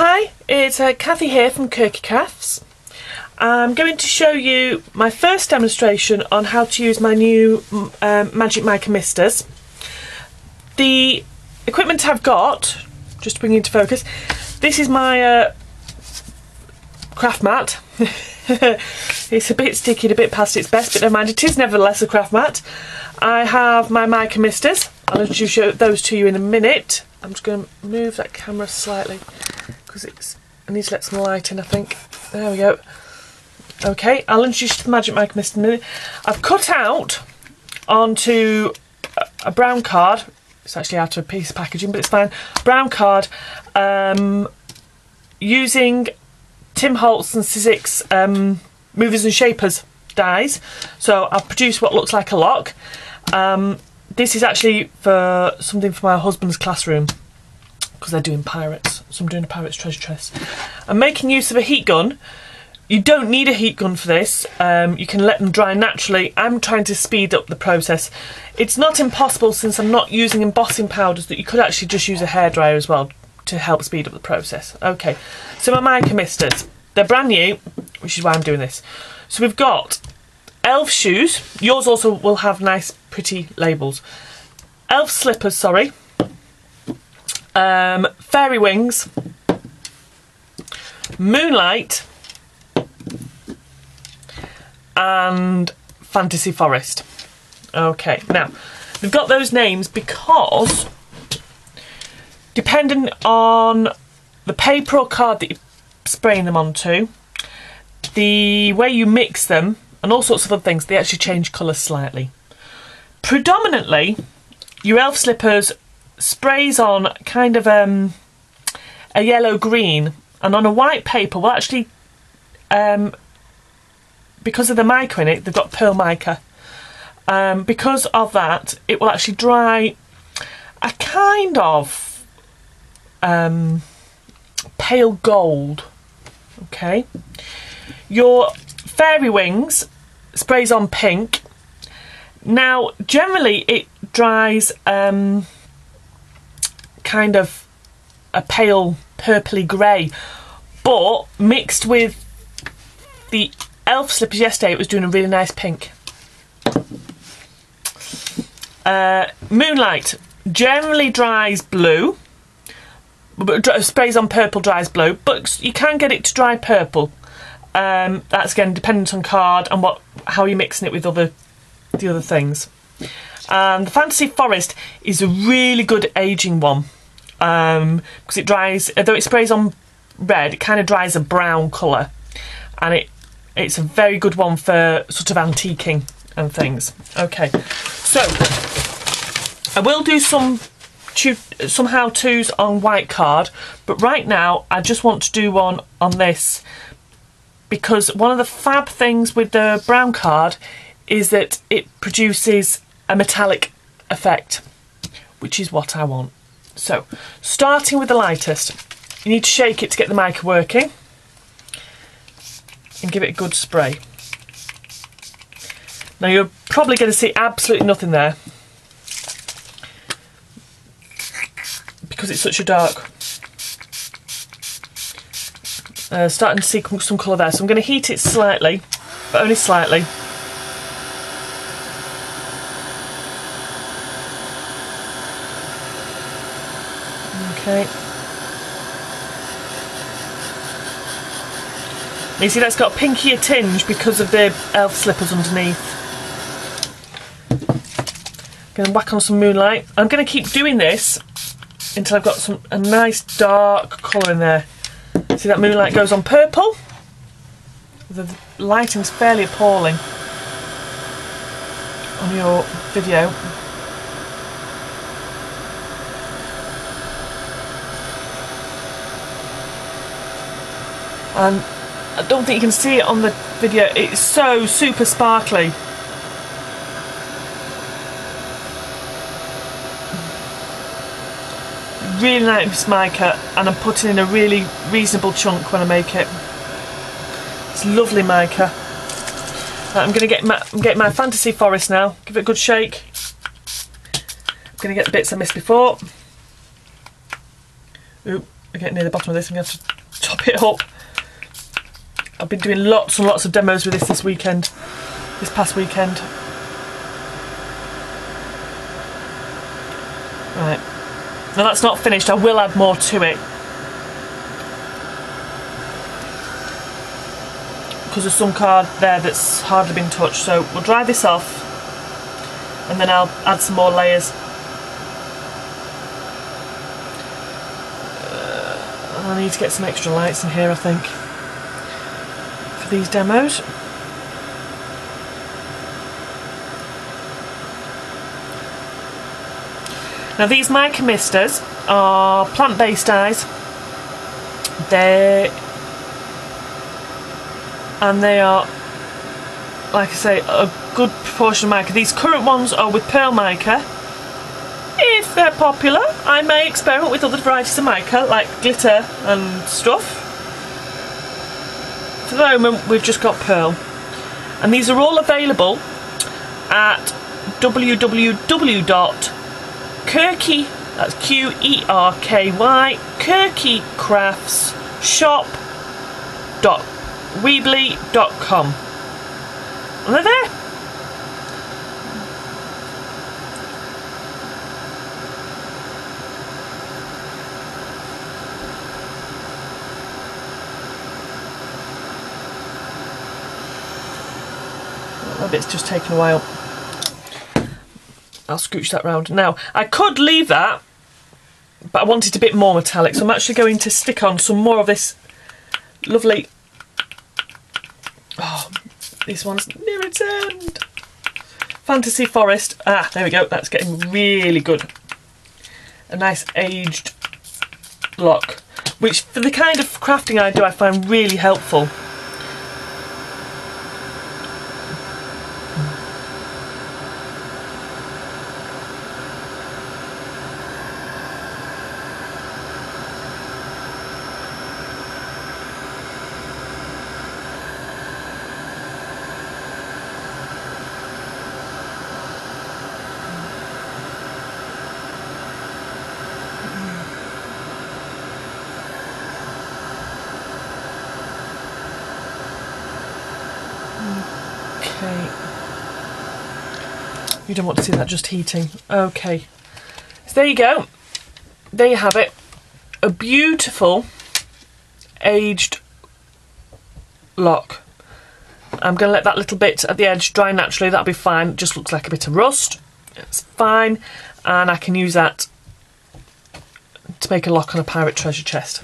Hi, it's Kathy here from Qerky Crafts. I'm going to show you my first demonstration on how to use my new Magic Mica misters. The equipment I've got, just to bring you into focus, this is my craft mat. It's a bit sticky and a bit past its best, but never mind, it is nevertheless a craft mat. I have my mica misters. I'll introduce those to you in a minute. I'm just going to move that camera slightly because I need to let some light in, I think. There we go. Okay, I'll introduce you to the Magic Mica mister in a minute. I've cut out onto a brown card. It's actually out of a piece of packaging, but it's fine. Brown card, using Tim Holtz and Sizzix movers and shapers dies. So I've produced what looks like a lock. This is actually for something for my husband's classroom because they're doing pirates. So I'm doing a pirate's treasure chest. I'm making use of a heat gun. You don't need a heat gun for this. You can let them dry naturally. I'm trying to speed up the process. It's not impossible, since I'm not using embossing powders, that you could actually just use a hairdryer as well to help speed up the process. Okay, so my mica misters. They're brand new, which is why I'm doing this. So we've got elf shoes. Yours also will have nice, pretty labels. Elf slippers, sorry. Fairy wings. Moonlight. And Fantasy Forest. Okay, now we've got those names because depending on the paper or card that you're spraying them onto, the way you mix them and all sorts of other things, they actually change colour slightly. Predominantly, your elf slippers sprays on kind of a yellow-green, and on a white paper will actually, because of the mica in it, they've got pearl mica. Because of that, it will actually dry a kind of pale gold. Okay. Your fairy wings sprays on pink. Now, generally it dries kind of a pale purpley grey, but mixed with the elf slippers yesterday, it was doing a really nice pink. Moonlight generally dries blue, but sprays on purple, dries blue, but you can get it to dry purple. That's again dependent on card and how you're mixing it with the other things. And the Fantasy Forest is a really good aging one, because it dries, although it sprays on red, it kind of dries a brown colour, and it's a very good one for sort of antiquing and things. Okay, so I will do some how-tos on white card, but right now I just want to do one on this, because one of the fab things with the brown card is that it produces a metallic effect, which is what I want. So, starting with the lightest, you need to shake it to get the mica working and give it a good spray. Now you're probably going to see absolutely nothing there because it's such a dark. Starting to see some colour there, so I'm going to heat it slightly, but only slightly. Okay. You see that's got a pinkier tinge because of the elf slippers underneath. Going to whack on some Moonlight. I'm going to keep doing this until I've got a nice dark colour in there. See, that Moonlight goes on purple. The lighting's fairly appalling on your video. And I don't think you can see it on the video, it's so super sparkly. Really nice mica, and I'm putting in a really reasonable chunk when I make it. It's lovely mica. Right, I'm going to get my Fantasy Forest now, give it a good shake. I'm going to get the bits I missed before. Oop, I'm getting near the bottom of this. I'm going to have to top it up. I've been doing lots and lots of demos with this weekend. This past weekend. Right. Now that's not finished. I will add more to it. Because there's some card there that's hardly been touched. So we'll dry this off. And then I'll add some more layers. I need to get some extra lights in here, I think, for these demos. Now these Mica misters are plant-based dyes. They are, like I say, a good proportion of mica. These current ones are with pearl mica. If they're popular, I may experiment with other varieties of mica, like glitter and stuff. For the moment, we've just got pearl. And these are all available at www.Qerky, that's Qerky, QerkyCraftsShop.weebly.com. And they're there. That bit's just taken a while. I'll scooch that round. Now, I could leave that, but I want it a bit more metallic, so I'm actually going to stick on some more of this lovely... Oh, this one's near its end. Fantasy Forest. Ah, there we go. That's getting really good. A nice aged lock, which for the kind of crafting I do, I find really helpful. You don't want to see that just heating. Okay. So there you go. There you have it. A beautiful aged lock. I'm going to let that little bit at the edge dry naturally. That'll be fine. It just looks like a bit of rust. It's fine. And I can use that to make a lock on a pirate treasure chest.